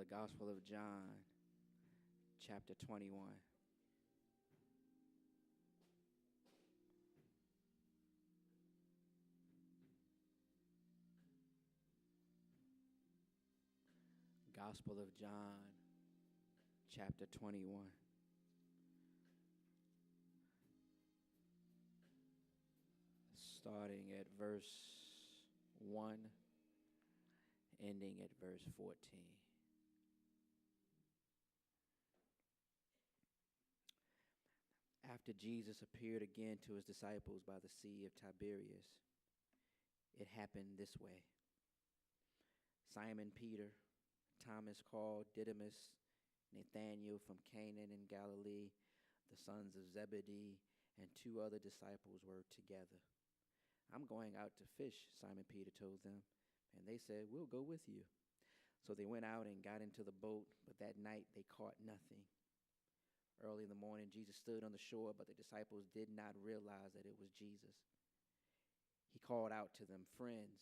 the Gospel of John, chapter 21. Gospel of John, chapter 21. Starting at verse 1, ending at verse 14. After Jesus appeared again to his disciples by the Sea of Tiberias, it happened this way. Simon Peter, Thomas called Didymus, Nathanael from Canaan in Galilee, the sons of Zebedee, and two other disciples were together. "I'm going out to fish," Simon Peter told them, and they said, "We'll go with you." So they went out and got into the boat, but that night they caught nothing. Early in the morning, Jesus stood on the shore, but the disciples did not realize that it was Jesus. He called out to them, "Friends,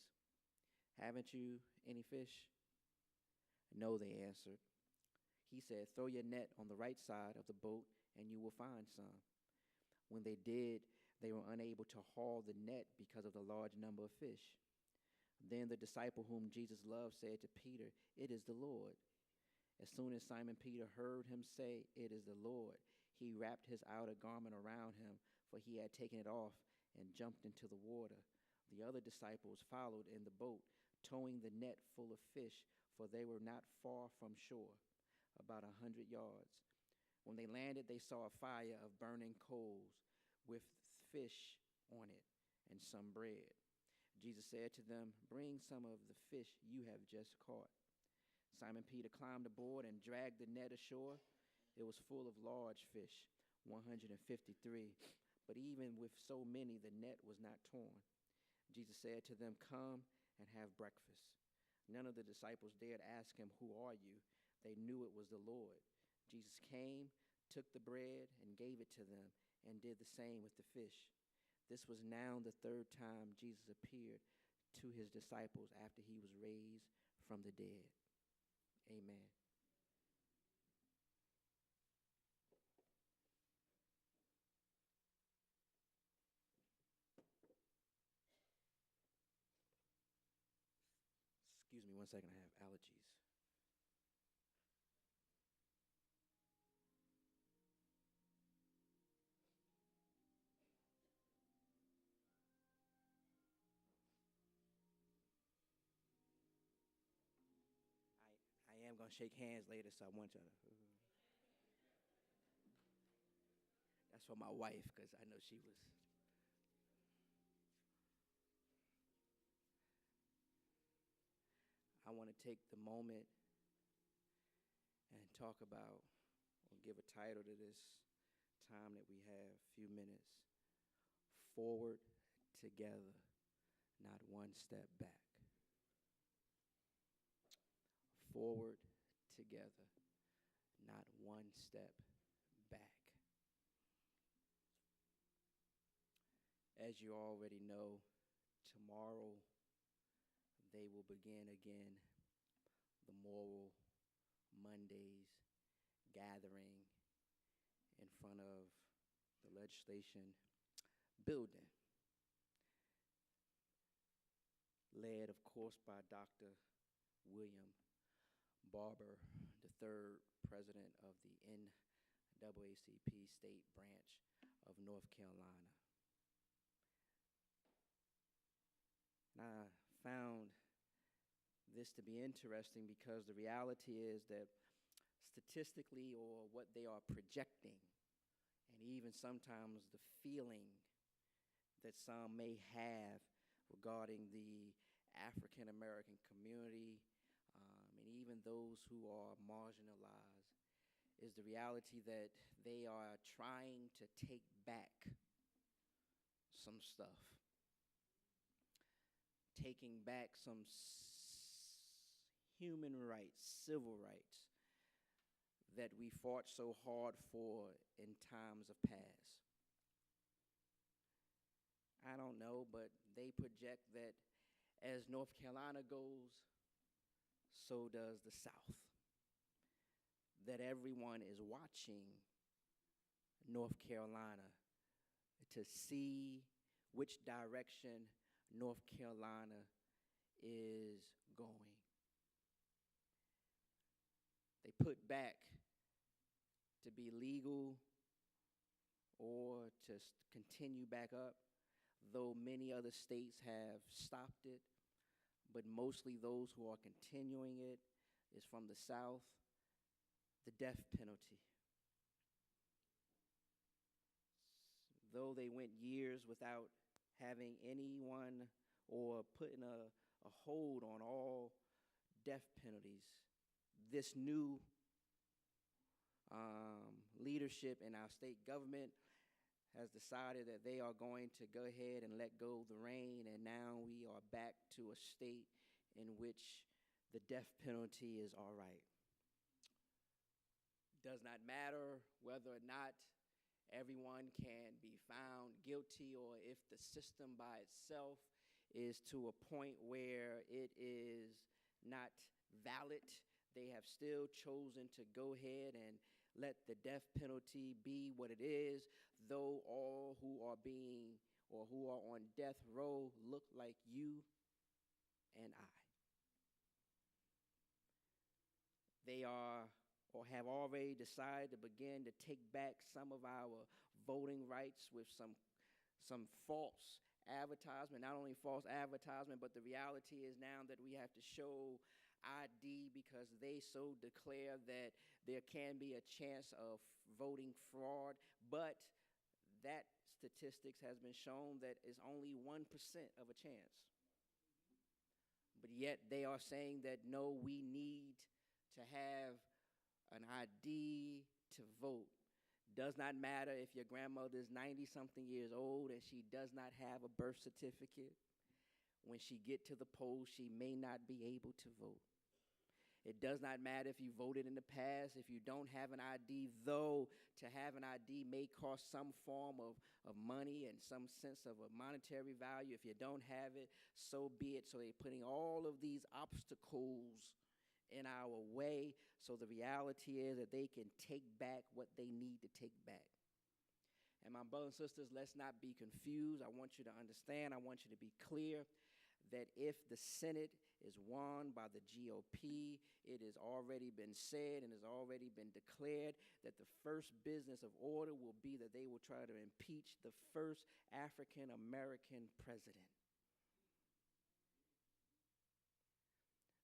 haven't you any fish?" "No," they answered. He said, "Throw your net on the right side of the boat, and you will find some." When they did, they were unable to haul the net because of the large number of fish. Then the disciple whom Jesus loved said to Peter, "It is the Lord." As soon as Simon Peter heard him say, "It is the Lord," he wrapped his outer garment around him, for he had taken it off, and jumped into the water. The other disciples followed in the boat, towing the net full of fish, for they were not far from shore, about 100 yards. When they landed, they saw a fire of burning coals with fish on it and some bread. Jesus said to them, "Bring some of the fish you have just caught." Simon Peter climbed aboard and dragged the net ashore. It was full of large fish, 153. But even with so many, the net was not torn. Jesus said to them, "Come and have breakfast." None of the disciples dared ask him, "Who are you?" They knew it was the Lord. Jesus came, took the bread, and gave it to them, and did the same with the fish. This was now the third time Jesus appeared to his disciples after he was raised from the dead. Amen. Excuse me 1 second, I have allergies. I am going to shake hands later, so I want you to. That's for my wife, because I know she was. I want to take the moment and talk about, or give a title to this time that we have, a few minutes. Forward together, not one step back. Forward together, not one step back. As you already know, tomorrow they will begin again the Moral Mondays gathering in front of the legislation building, led, of course, by Dr. William Barber, the third president of the NAACP state branch of North Carolina. And I found this to be interesting because the reality is that statistically, or what they are projecting, and even sometimes the feeling that some may have regarding the African American community, and even those who are marginalized, is the reality that they are trying to take back some stuff. Taking back some human rights, civil rights, that we fought so hard for in times of past. I don't know, but they project that as North Carolina goes, so does the South. that everyone is watching North Carolina to see which direction North Carolina is going. They put back to be legal or to continue back up, though many other states have stopped it, but mostly those who are continuing it is from the South, the death penalty. Though they went years without having anyone or putting a hold on all death penalties, this new leadership in our state government has decided that they are going to go ahead and let go of the rein, and now we are back to a state in which the death penalty is all right. Does not matter whether or not everyone can be found guilty or if the system by itself is to a point where it is not valid. They have still chosen to go ahead and let the death penalty be what it is, though all who are being or who are on death row look like you and I. They are or have already decided to begin to take back some of our voting rights with some false advertisement, not only false advertisement, but the reality is now that we have to show ID because they so declare that there can be a chance of voting fraud, but that statistics has been shown that is only 1% of a chance. But yet they are saying that no, we need to have an ID to vote. Does not matter if your grandmother is 90-something years old and she does not have a birth certificate. When she get to the polls, she may not be able to vote. It does not matter if you voted in the past, if you don't have an ID, though to have an ID may cost some form of money and some sense of a monetary value. If you don't have it, so be it. So they're putting all of these obstacles in our way. So the reality is that they can take back what they need to take back. And my brothers and sisters, let's not be confused. I want you to understand, I want you to be clear that if the Senate is won by the GOP, it has already been said and has already been declared that the first business of order will be that they will try to impeach the first African American president.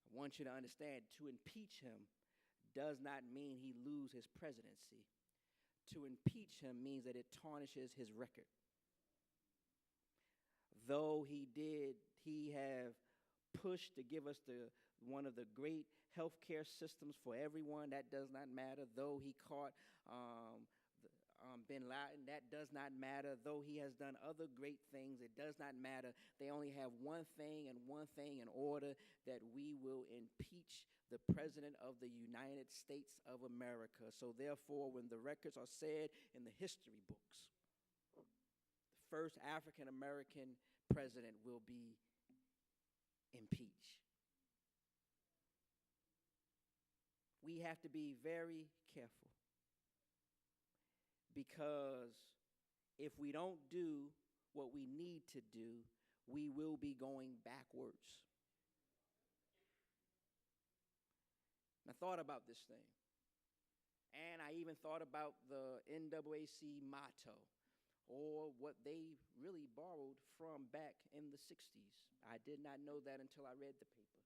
I want you to understand, to impeach him does not mean he loses his presidency. To impeach him means that it tarnishes his record. Though he have pushed to give us one of the great healthcare systems for everyone, that does not matter. Though he caught bin Laden, that does not matter. Though he has done other great things, it does not matter. They only have one thing and one thing in order, that we will impeach the President of the United States of America. So therefore, when the records are said in the history books, the first African American president will be impeached. We have to be very careful, because if we don't do what we need to do, we will be going backwards. And I thought about this thing, and I even thought about the NAAC motto, or what they really borrowed from back in the 60s. I did not know that until I read the paper.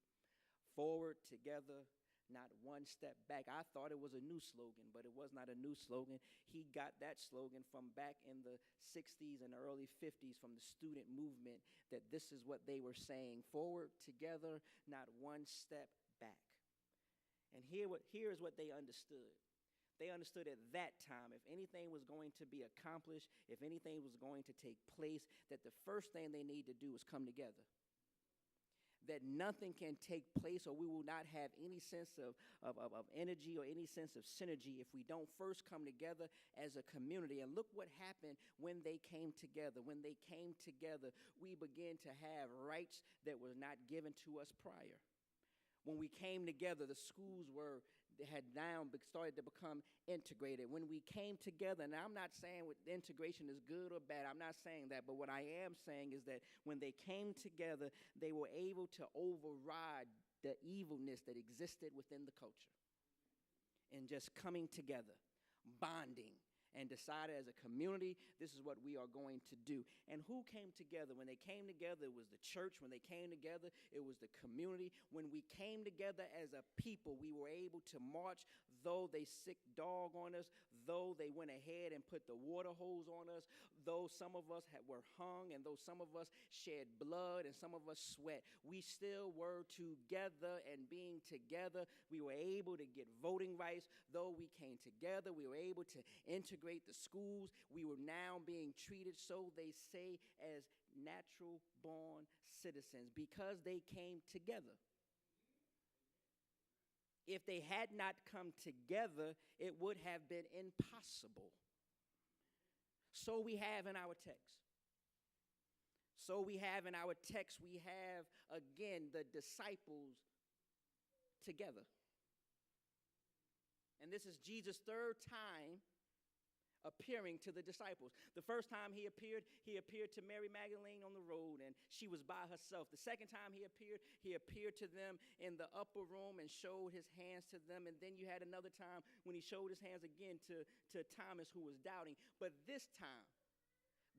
Forward, together, not one step back. I thought it was a new slogan, but it was not a new slogan. He got that slogan from back in the 60s and early 50s from the student movement, that this is what they were saying: forward, together, not one step back. And here is what they understood. They understood at that time, if anything was going to be accomplished, if anything was going to take place, that the first thing they need to do is come together. That nothing can take place, or we will not have any sense of energy or any sense of synergy if we don't first come together as a community. And look what happened when they came together. When they came together, we began to have rights that were not given to us prior. When we came together, the schools were had now started to become integrated. When we came together, and I'm not saying what integration is good or bad, I'm not saying that, but what I am saying is that when they came together, they were able to override the evilness that existed within the culture. And just coming together, bonding, and decided as a community, this is what we are going to do. And who came together? When they came together, it was the church. When they came together, it was the community. When we came together as a people, we were able to march, though they sick dog on us, though they went ahead and put the water hose on us, though some of us were hung, and though some of us shed blood and some of us sweat, we still were together, and being together, we were able to get voting rights. Though we came together, we were able to integrate the schools. We were now being treated, so they say, as natural-born citizens because they came together. If they had not come together, it would have been impossible. So we have in our text. We have, again, the disciples together. And this is Jesus' third time appearing to the disciples. The first time he appeared to Mary Magdalene on the road, and she was by herself. The second time he appeared to them in the upper room and showed his hands to them. And then you had another time when he showed his hands again to Thomas, who was doubting. But this time,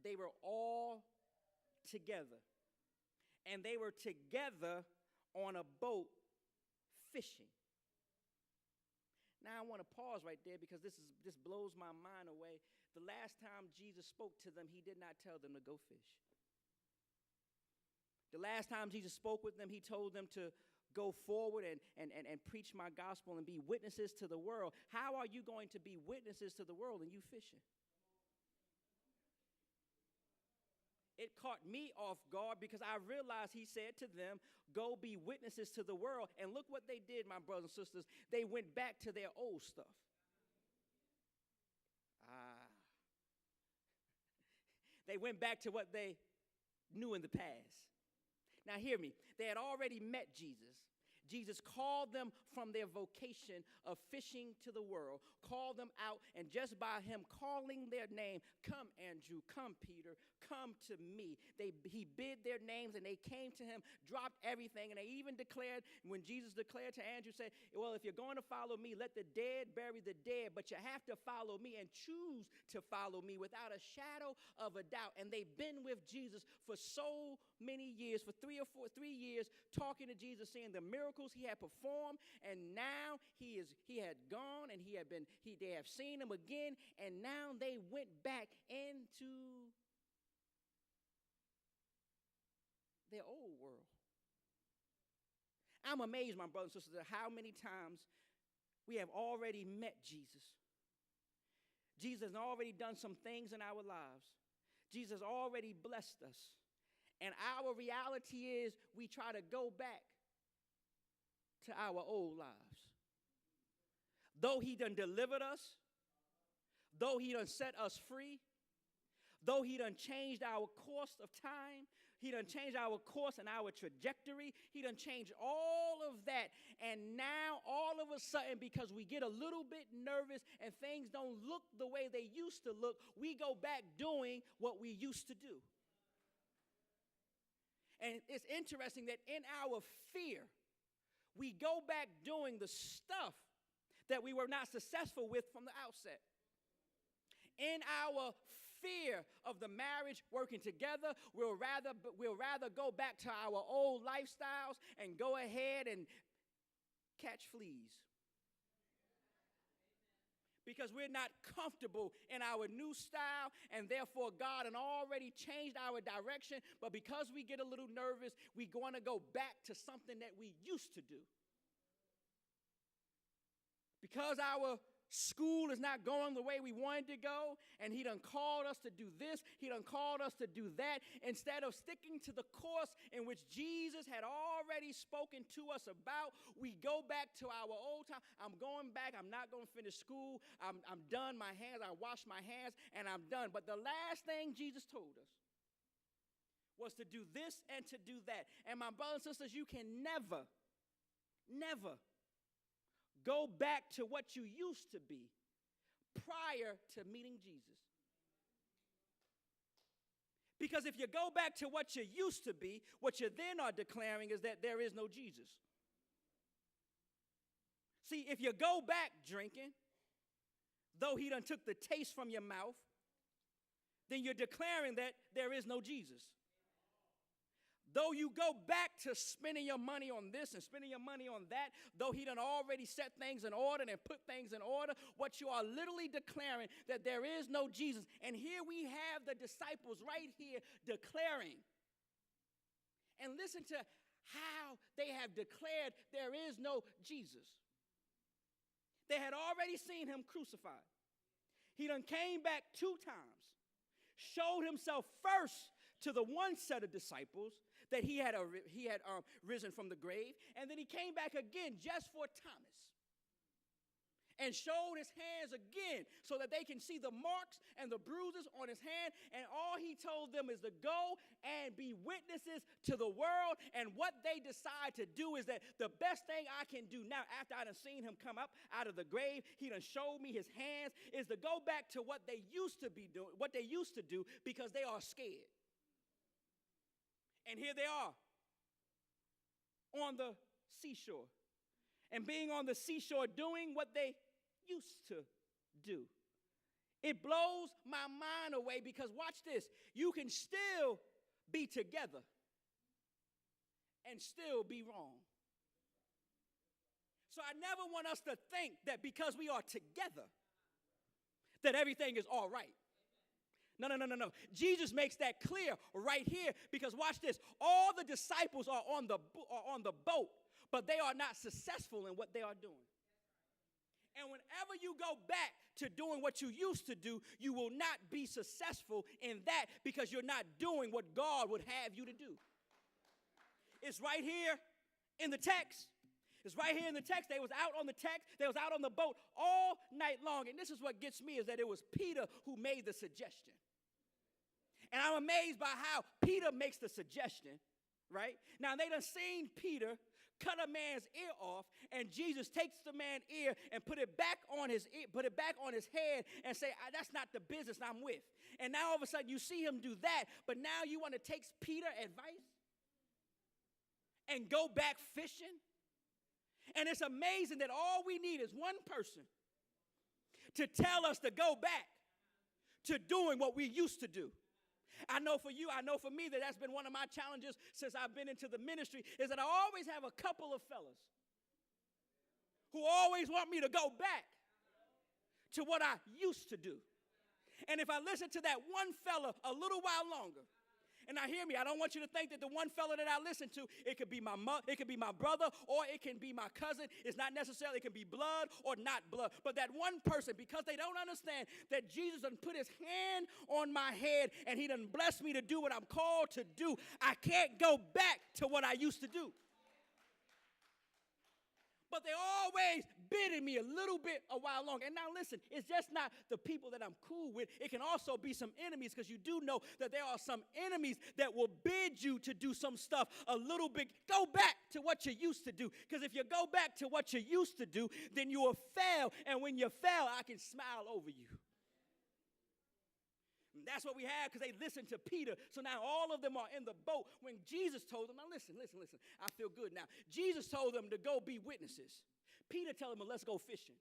they were all together. And they were together on a boat fishing. Now, I want to pause right there because this blows my mind away. The last time Jesus spoke to them, he did not tell them to go fish. The last time Jesus spoke with them, he told them to go forward and preach my gospel and be witnesses to the world. How are you going to be witnesses to the world and you fishing? It caught me off guard because I realized he said to them, go be witnesses to the world. And look what they did, my brothers and sisters. They went back to their old stuff. They went back to what they knew in the past. Now hear me. They had already met Jesus. Jesus called them from their vocation of fishing to the world, called them out, and just by him calling their name, come Andrew, come Peter, come to me. He bid their names and they came to him, dropped everything, and they even declared, when Jesus declared to Andrew, said, well, if you're going to follow me, let the dead bury the dead, but you have to follow me and choose to follow me without a shadow of a doubt. And they've been with Jesus for so many years, for 3 years, talking to Jesus, seeing the miracles he had performed, and now he had gone, and they have seen him again, and now they went back into their old world. I'm amazed, my brothers and sisters, at how many times we have already met Jesus. Jesus has already done some things in our lives. Jesus already blessed us. And our reality is we try to go back to our old lives. Though he done delivered us, though he done set us free, though he done changed our course of time, he done changed our course and our trajectory, he done changed all of that. And now all of a sudden, because we get a little bit nervous and things don't look the way they used to look, we go back doing what we used to do. And it's interesting that in our fear, we go back doing the stuff that we were not successful with from the outset. In our fear of the marriage working together, we'll rather go back to our old lifestyles and go ahead and catch fleas. Because we're not comfortable in our new style, and therefore God had already changed our direction. But because we get a little nervous, we want to go back to something that we used to do. Because our school is not going the way we wanted to go, and he done called us to do this, he done called us to do that, instead of sticking to the course in which Jesus had already spoken to us about, we go back to our old time. I'm going back, I'm not going to finish school, I'm done, I wash my hands, and I'm done. But the last thing Jesus told us was to do this and to do that. And my brothers and sisters, you can never go back to what you used to be prior to meeting Jesus. Because if you go back to what you used to be, what you then are declaring is that there is no Jesus. See, if you go back drinking, though he done took the taste from your mouth, then you're declaring that there is no Jesus. Though you go back to spending your money on this and spending your money on that, though he done already set things in order and put things in order, what you are literally declaring that there is no Jesus. And here we have the disciples right here declaring. And listen to how they have declared there is no Jesus. They had already seen him crucified. He done came back 2 times, showed himself first to the one set of disciples that he had risen from the grave, and then he came back again just for Thomas and showed his hands again so that they can see the marks and the bruises on his hand, and all he told them is to go and be witnesses to the world. And what they decide to do is that the best thing I can do now, after I done seen him come up out of the grave, he done showed me his hands, is to go back to what they used to be doing, what they used to do, because they are scared. And here they are on the seashore. And being on the seashore doing what they used to do. It blows my mind away because watch this. You can still be together and still be wrong. So I never want us to think that because we are together that everything is all right. No. Jesus makes that clear right here because watch this. All the disciples are on the boat, but they are not successful in what they are doing. And whenever you go back to doing what you used to do, you will not be successful in that because you're not doing what God would have you to do. It's right here in the text. It's right here in the text. They was out on the text. They was out on the boat all night long. And this is what gets me is that it was Peter who made the suggestion. And I'm amazed by how Peter makes the suggestion, right? Now, they done seen Peter cut a man's ear off, and Jesus takes the man's ear and put it back on his head and say, that's not the business I'm with. And now all of a sudden you see him do that, but now you want to take Peter advice and go back fishing? And it's amazing that all we need is one person to tell us to go back to doing what we used to do. I know for you, I know for me that that's been one of my challenges since I've been into the ministry is that I always have a couple of fellas who always want me to go back to what I used to do. And if I listen to that one fella a little while longer, and now hear me, I don't want you to think that the one fella that I listen to, it could be my it could be my brother, or it can be my cousin. It's not necessarily, it can be blood or not blood. But that one person, because they don't understand that Jesus done put his hand on my head and he done blessed me to do what I'm called to do, I can't go back to what I used to do. But they always bidding me a little bit a while longer. And now listen, it's just not the people that I'm cool with. It can also be some enemies, because you do know that there are some enemies that will bid you to do some stuff a little bit. Go back to what you used to do. Because if you go back to what you used to do, then you will fail. And when you fail, I can smile over you. And that's what we have, because they listened to Peter. So now all of them are in the boat. When Jesus told them, now listen. I feel good now. Jesus told them to go be witnesses. Peter told them, let's go fishing.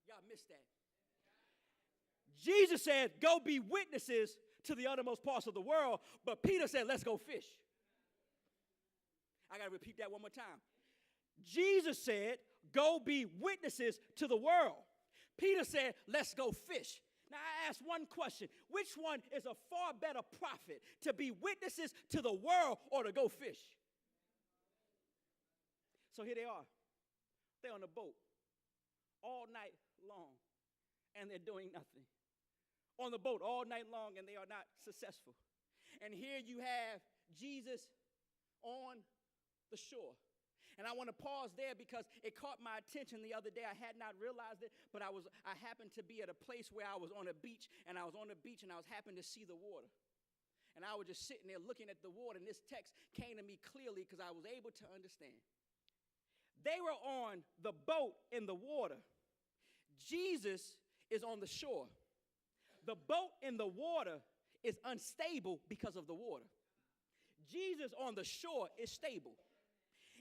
Y'all missed that. Jesus said, go be witnesses to the uttermost parts of the world. But Peter said, let's go fish. I got to repeat that one more time. Jesus said, go be witnesses to the world. Peter said, let's go fish. Now, I ask one question. Which one is a far better prophet, to be witnesses to the world or to go fish? So here they are. They're on the boat all night long, and they're doing nothing. On the boat all night long, and they are not successful. And here you have Jesus on the shore. And I want to pause there because it caught my attention the other day. I had not realized it, but I happened to be at a place where I was on a beach, and I was on the beach, and I was happened to see the water. And I was just sitting there looking at the water, and this text came to me clearly because I was able to understand. They were on the boat in the water. Jesus is on the shore. The boat in the water is unstable because of the water. Jesus on the shore is stable.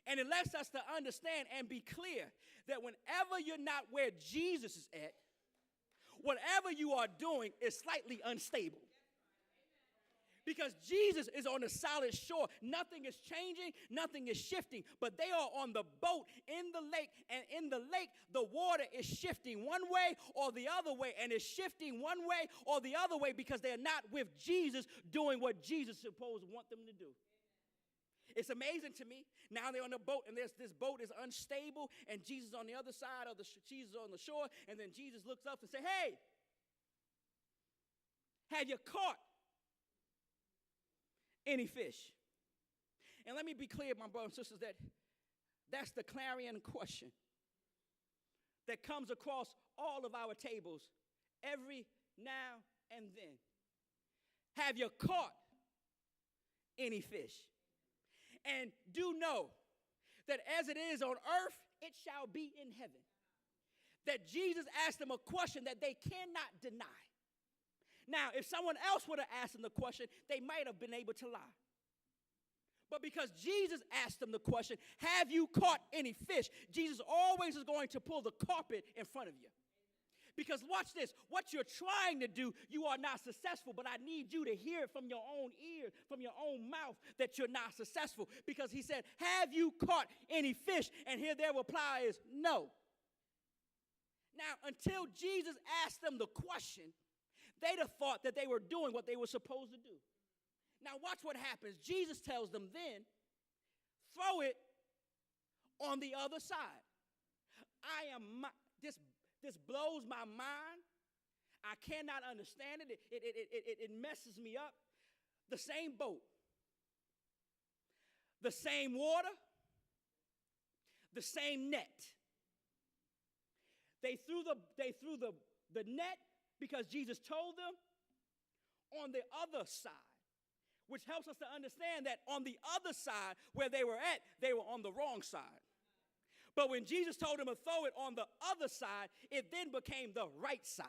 And it lets us to understand and be clear that whenever you're not where Jesus is at, whatever you are doing is slightly unstable. Because Jesus is on a solid shore. Nothing is changing, nothing is shifting, but they are on the boat in the lake, and in the lake, the water is shifting one way or the other way, and it's shifting one way or the other way because they're not with Jesus doing what Jesus is supposed to want them to do. It's amazing to me. Now they're on the boat, and this boat is unstable, and Jesus on the other side of Jesus on the shore, and then Jesus looks up and says, "Hey, have you caught any fish?" And let me be clear, my brothers and sisters, that's the clarion question that comes across all of our tables every now and then. Have you caught any fish? And do know that as it is on earth, it shall be in heaven. That Jesus asked them a question that they cannot deny. Now, if someone else would have asked them the question, they might have been able to lie. But because Jesus asked them the question, have you caught any fish? Jesus always is going to pull the carpet in front of you. Because watch this, what you're trying to do, you are not successful, but I need you to hear it from your own ear, from your own mouth, that you're not successful. Because he said, have you caught any fish? And here their reply is no. Now, until Jesus asked them the question, they'd have thought that they were doing what they were supposed to do. Now watch what happens. Jesus tells them then, throw it on the other side. This blows my mind. I cannot understand it. It messes me up. The same boat, the same water, the same net. They threw the net because Jesus told them on the other side, which helps us to understand that on the other side where they were at, they were on the wrong side. But when Jesus told them to throw it on the other side, it then became the right side.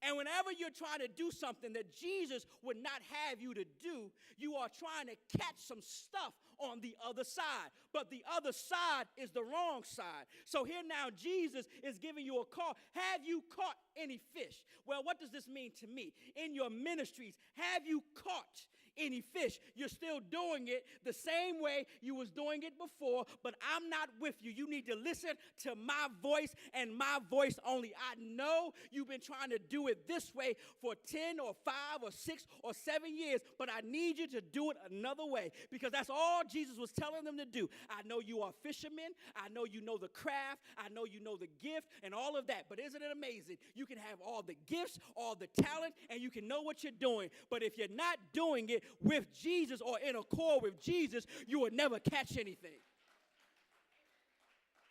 And whenever you're trying to do something that Jesus would not have you to do, you are trying to catch some stuff on the other side. But the other side is the wrong side. So here now Jesus is giving you a call. Have you caught any fish? Well, what does this mean to me? In your ministries, have you caught any fish? You're still doing it the same way you was doing it before, but I'm not with you. You need to listen to my voice and my voice only. I know you've been trying to do it this way for 10 or 5 or 6 or 7 years, but I need you to do it another way, because that's all Jesus was telling them to do. I know you are fishermen. I know you know the craft. I know you know the gift and all of that, but isn't it amazing? You can have all the gifts, all the talent, and you can know what you're doing, but if you're not doing it with Jesus or in accord with Jesus, you will never catch anything.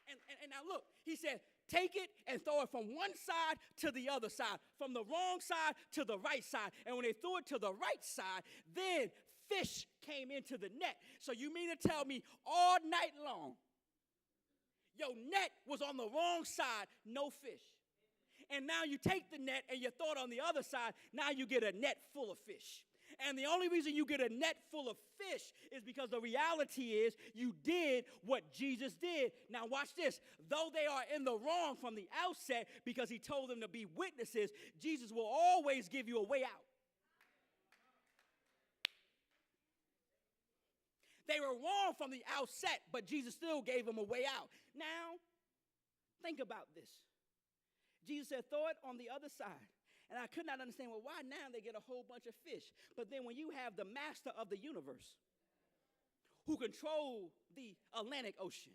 And now look, he said, take it and throw it from one side to the other side, from the wrong side to the right side. And when they threw it to the right side, then fish came into the net. So you mean to tell me all night long, your net was on the wrong side, no fish. And now you take the net and you throw it on the other side, now you get a net full of fish. And the only reason you get a net full of fish is because the reality is you did what Jesus did. Now watch this. Though they are in the wrong from the outset because he told them to be witnesses, Jesus will always give you a way out. They were wrong from the outset, but Jesus still gave them a way out. Now, think about this. Jesus said, throw it on the other side. And I could not understand, well, why now they get a whole bunch of fish? But then when you have the master of the universe who controls the Atlantic Ocean,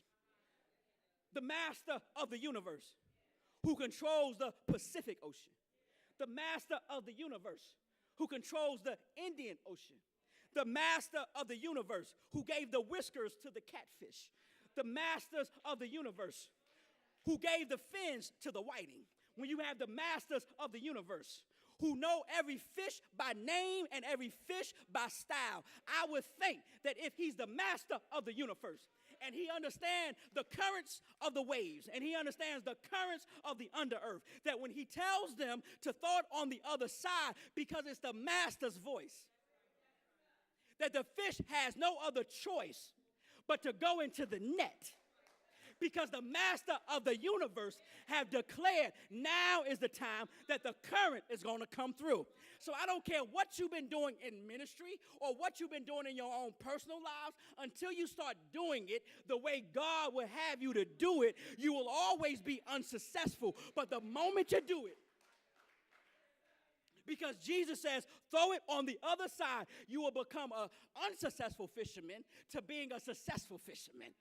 the master of the universe who controls the Pacific Ocean, the master of the universe who controls the Indian Ocean, the master of the universe who gave the whiskers to the catfish, the masters of the universe who gave the fins to the whiting. When you have the masters of the universe who know every fish by name and every fish by style, I would think that if he's the master of the universe and he understands the currents of the waves, and he understands the currents of the under earth. That when he tells them to throw it on the other side, because it's the master's voice, that the fish has no other choice but to go into the net. Because the master of the universe have declared now is the time that the current is going to come through. So I don't care what you've been doing in ministry or what you've been doing in your own personal lives, until you start doing it the way God will have you to do it, you will always be unsuccessful. But the moment you do it, because Jesus says, throw it on the other side, you will become an unsuccessful fisherman to being a successful fisherman.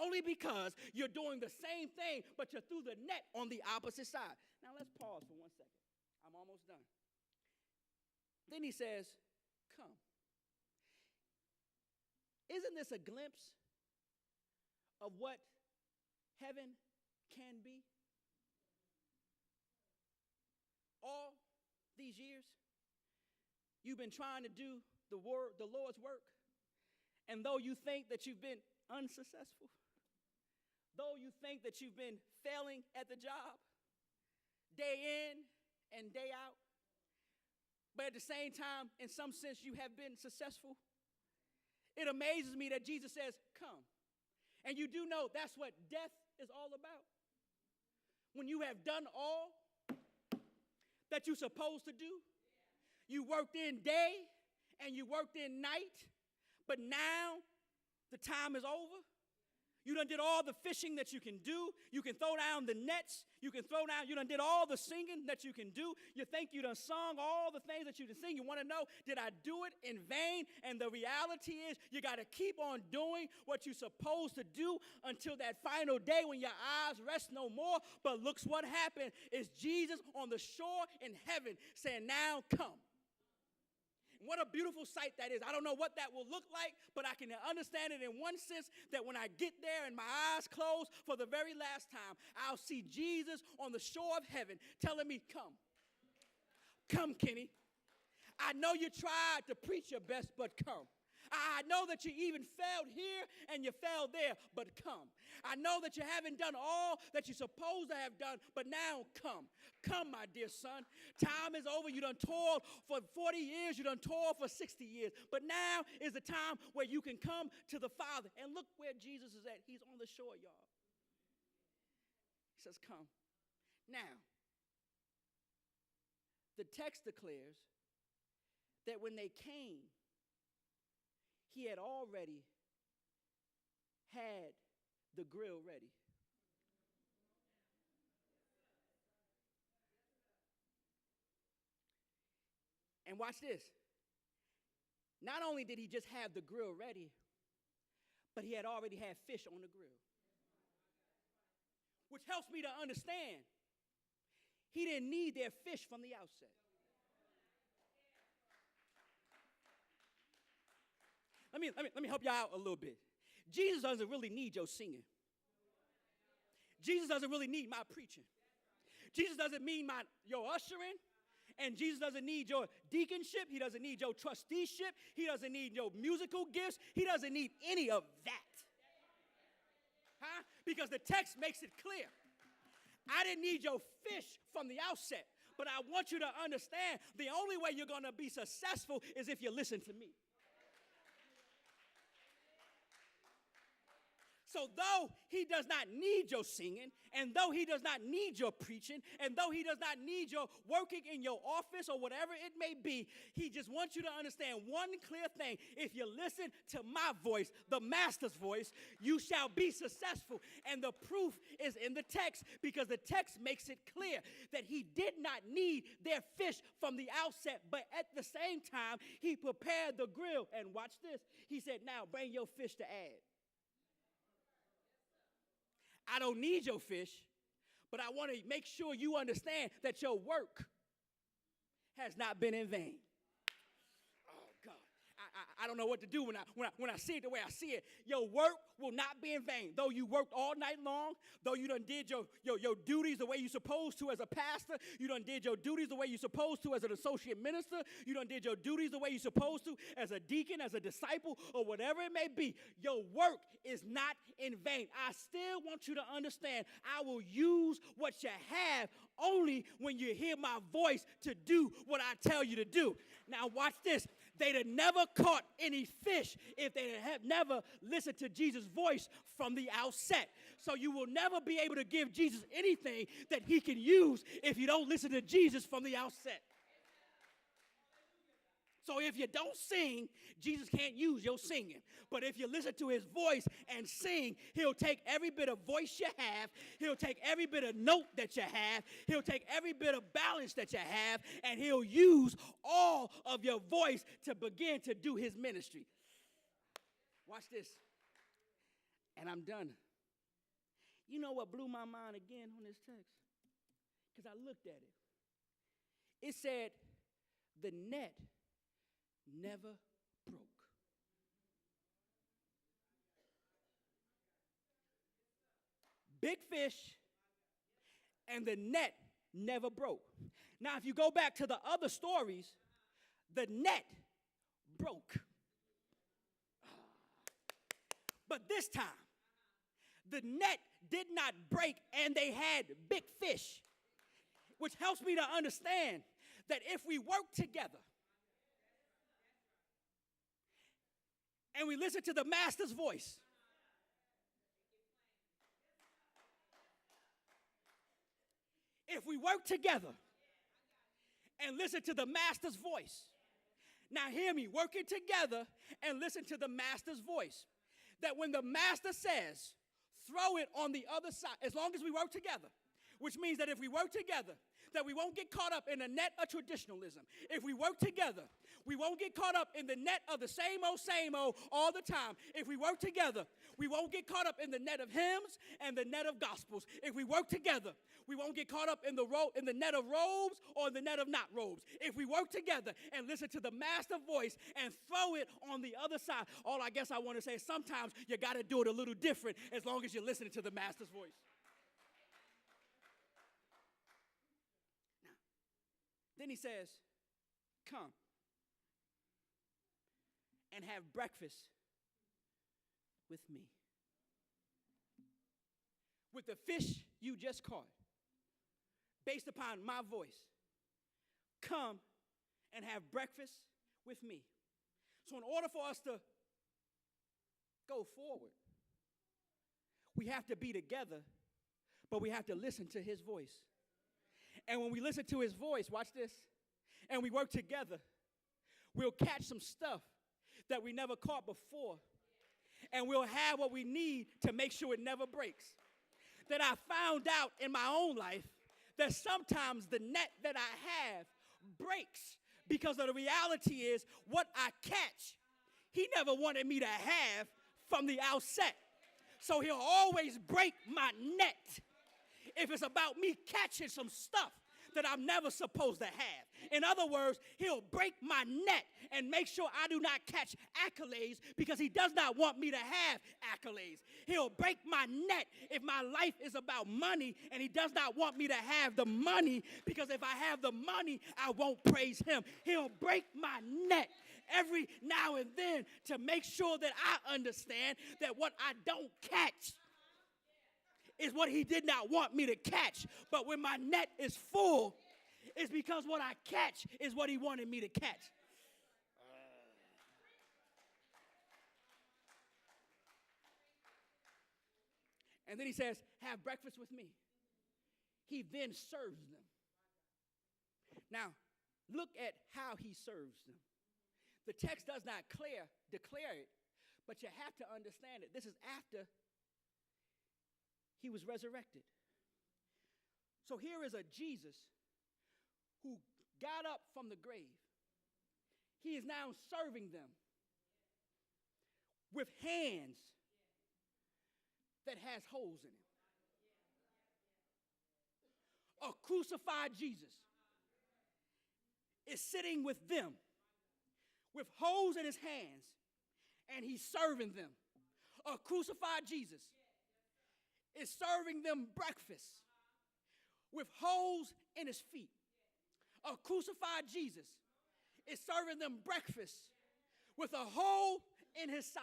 Only because you're doing the same thing, but you threw the net on the opposite side. Now let's pause for 1 second. I'm almost done. Then he says, come. Isn't this a glimpse of what heaven can be? All these years, you've been trying to do the Lord's work, and though you think that you've been unsuccessful, though you think that you've been failing at the job day in and day out, but at the same time, in some sense, you have been successful, it amazes me that Jesus says, come. And you do know that's what death is all about. When you have done all that you're supposed to do, you worked in day and you worked in night, but now the time is over. You done did all the fishing that you can do. You can throw down the nets. You done did all the singing that you can do. You think you done sung all the things that you can sing. You want to know, did I do it in vain? And the reality is, you got to keep on doing what you're supposed to do until that final day when your eyes rest no more. But look what happened. It's Jesus on the shore in heaven saying, now come. What a beautiful sight that is. I don't know what that will look like, but I can understand it in one sense, that when I get there and my eyes close for the very last time, I'll see Jesus on the shore of heaven telling me, come. Come, Kenny. I know you tried to preach your best, but come. I know that you even failed here and you failed there, but come. I know that you haven't done all that you're supposed to have done, but now come. Come, my dear son. Time is over. You done toiled for 40 years. You done toiled for 60 years. But now is the time where you can come to the Father. And look where Jesus is at. He's on the shore, y'all. He says, come. Now, the text declares that when they came, he had already had the grill ready. And watch this. Not only did he just have the grill ready, but he had already had fish on the grill. Which helps me to understand he didn't need their fish from the outset. Let me help you out a little bit. Jesus doesn't really need your singing. Jesus doesn't really need my preaching. Jesus doesn't need your ushering. And Jesus doesn't need your deaconship. He doesn't need your trusteeship. He doesn't need your musical gifts. He doesn't need any of that. Huh? Because the text makes it clear. I didn't need your fish from the outset. But I want you to understand, the only way you're going to be successful is if you listen to me. So though he does not need your singing, and though he does not need your preaching, and though he does not need your working in your office or whatever it may be, he just wants you to understand one clear thing. If you listen to my voice, the master's voice, you shall be successful. And the proof is in the text, because the text makes it clear that he did not need their fish from the outset, but at the same time, he prepared the grill. And watch this. He said, now bring your fish to add. I don't need your fish, but I want to make sure you understand that your work has not been in vain. Oh, God. I don't know what to do when I see it the way I see it. Your work will not be in vain. Though you worked all night long, though you done did your duties the way you're supposed to as a pastor, you done did your duties the way you're supposed to as an associate minister, you done did your duties the way you're supposed to as a deacon, as a disciple, or whatever it may be. Your work is not in vain. I still want you to understand, I will use what you have only when you hear my voice to do what I tell you to do. Now watch this. They'd have never caught any fish if they had never listened to Jesus' voice from the outset. So you will never be able to give Jesus anything that he can use if you don't listen to Jesus from the outset. So if you don't sing, Jesus can't use your singing. But if you listen to his voice and sing, he'll take every bit of voice you have. He'll take every bit of note that you have. He'll take every bit of balance that you have. And he'll use all of your voice to begin to do his ministry. Watch this. And I'm done. You know what blew my mind again on this text? Because I looked at it. It said, the net never broke. Big fish, and the net never broke. Now, if you go back to the other stories, the net broke. But this time, the net did not break, and they had big fish, which helps me to understand that if we work together, and we listen to the master's voice, if we work together and listen to the master's voice, now hear me, working together and listen to the master's voice, that when the master says, throw it on the other side, as long as we work together, which means that if we work together, that we won't get caught up in the net of traditionalism. If we work together, we won't get caught up in the net of the same old all the time. If we work together, we won't get caught up in the net of hymns and the net of gospels. If we work together, we won't get caught up in the net of robes or the net of not robes. If we work together and listen to the master voice and throw it on the other side, all I guess I want to say is sometimes you got to do it a little different as long as you're listening to the master's voice. Then he says, come and have breakfast with me. With the fish you just caught, based upon my voice, come and have breakfast with me. So in order for us to go forward, we have to be together, but we have to listen to his voice. And when we listen to his voice, watch this, and we work together, we'll catch some stuff that we never caught before. And we'll have what we need to make sure it never breaks. That I found out in my own life that sometimes the net that I have breaks because of the reality is what I catch, he never wanted me to have from the outset. So he'll always break my net if it's about me catching some stuff that I'm never supposed to have. In other words, he'll break my net and make sure I do not catch accolades because he does not want me to have accolades. He'll break my net if my life is about money and he does not want me to have the money because if I have the money, I won't praise him. He'll break my net every now and then to make sure that I understand that what I don't catch is what he did not want me to catch. But when my net is full, it's because what I catch is what he wanted me to catch. And then he says, have breakfast with me. He then serves them. Now, look at how he serves them. The text does not declare it, but you have to understand it. This is after he was resurrected. So here is a Jesus who got up from the grave. He is now serving them with hands that has holes in it. A crucified Jesus is sitting with them with holes in his hands, and he's serving them. A crucified Jesus is serving them breakfast with holes in his feet. A crucified Jesus is serving them breakfast with a hole in his side.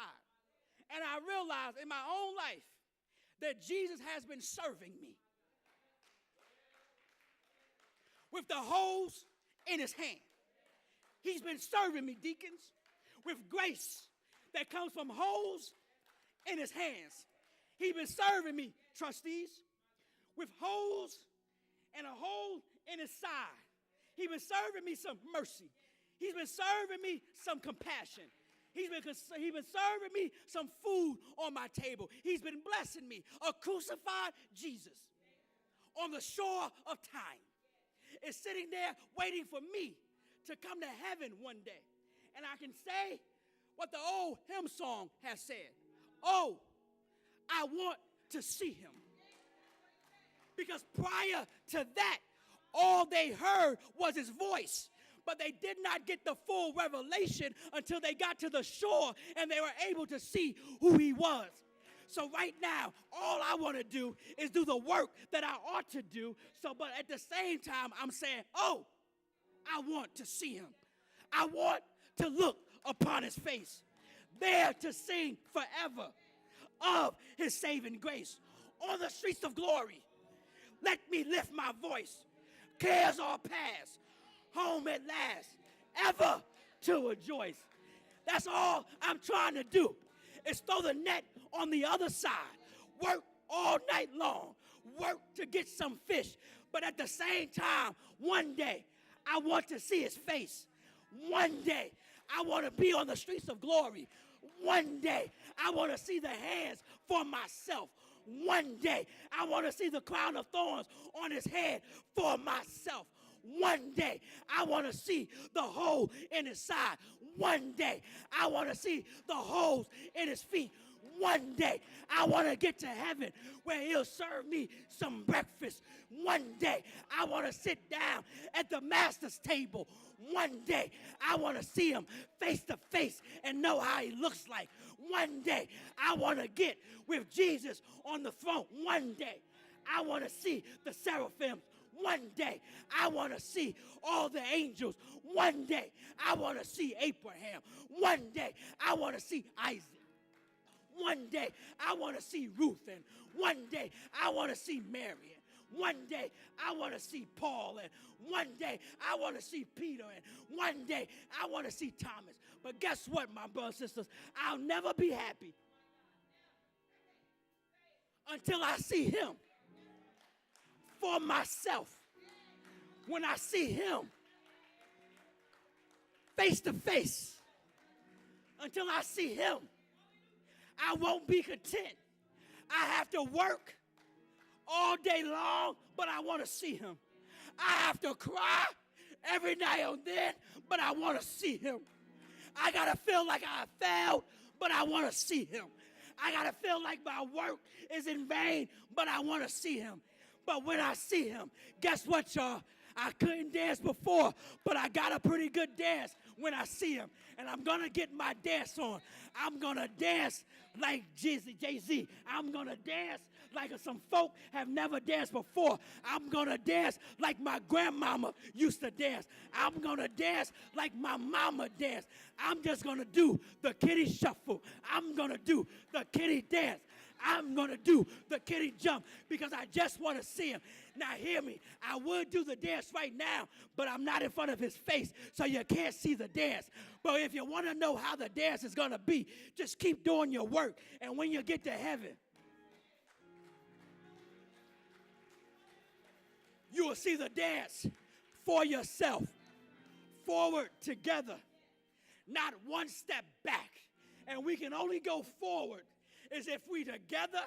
And I realized in my own life that Jesus has been serving me with the holes in his hand. He's been serving me, deacons, with grace that comes from holes in his hands. He's been serving me, trustees, with holes and a hole in his side. He's been serving me some mercy. He's been serving me some compassion. He's been serving me some food on my table. He's been blessing me. A crucified Jesus on the shore of time is sitting there waiting for me to come to heaven one day. And I can say what the old hymn song has said. Oh, I want to see him. Because prior to that, all they heard was his voice. But they did not get the full revelation until they got to the shore and they were able to see who he was. So right now, all I want to do is do the work that I ought to do. But at the same time, I'm saying, oh, I want to see him. I want to look upon his face, there to sing forever of his saving grace. On the streets of glory, let me lift my voice. Cares all past, home at last, ever to rejoice. That's all I'm trying to do, is throw the net on the other side, work all night long, work to get some fish. But at the same time, one day, I want to see his face. One day, I want to be on the streets of glory. One day, I want to see the hands for myself. One day, I want to see the crown of thorns on his head for myself. One day, I want to see the hole in his side. One day, I want to see the holes in his feet. One day, I want to get to heaven where he'll serve me some breakfast. One day, I want to sit down at the master's table. One day, I want to see him face to face and know how he looks like. One day, I want to get with Jesus on the throne. One day, I want to see the seraphim. One day, I want to see all the angels. One day, I want to see Abraham. One day, I want to see Isaac. One day, I want to see Ruth. And one day, I want to see Mary. And one day, I want to see Paul. And one day, I want to see Peter. And one day, I want to see Thomas. But guess what, my brothers and sisters? I'll never be happy until I see him for myself. When I see him face to face, until I see him, I won't be content. I have to work all day long, but I want to see him. I have to cry every now and then, but I want to see him. I got to feel like I failed, but I want to see him. I got to feel like my work is in vain, but I want to see him. But when I see him, guess what, y'all? I couldn't dance before, but I got a pretty good dance when I see him. And I'm going to get my dance on. I'm going to dance like Jay-Z. I'm going to dance like some folk have never danced before. I'm going to dance like my grandmama used to dance. I'm going to dance like my mama danced. I'm just going to do the kitty shuffle. I'm going to do the kitty dance. I'm going to do the kitty jump because I just want to see him. Now hear me. I would do the dance right now, but I'm not in front of his face, so you can't see the dance. But if you want to know how the dance is going to be, just keep doing your work. And when you get to heaven, you will see the dance for yourself. Forward together, not one step back. And we can only go forward is if we together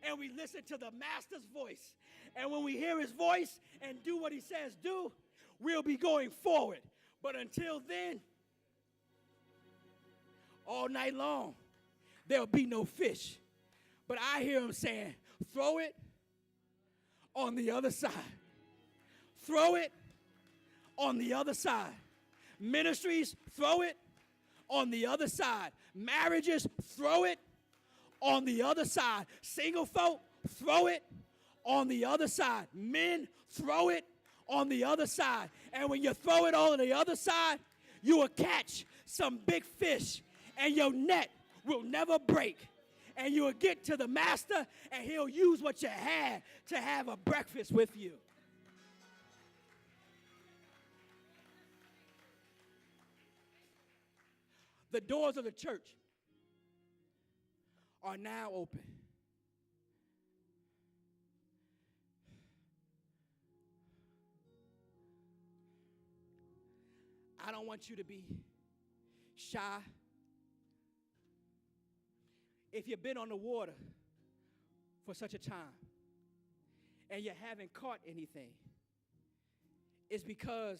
and we listen to the master's voice. And when we hear his voice and do what he says do, we'll be going forward. But until then, all night long, there'll be no fish. But I hear him saying, throw it on the other side. Throw it on the other side. Ministries, throw it on the other side. Marriages, throw it on the other side. Single folk, throw it on the other side. Men, throw it on the other side. And when you throw it on the other side, you will catch some big fish, and your net will never break. And you will get to the master, and he'll use what you had to have a breakfast with you. The doors of the church are now open. I don't want you to be shy. If you've been on the water for such a time and you haven't caught anything, it's because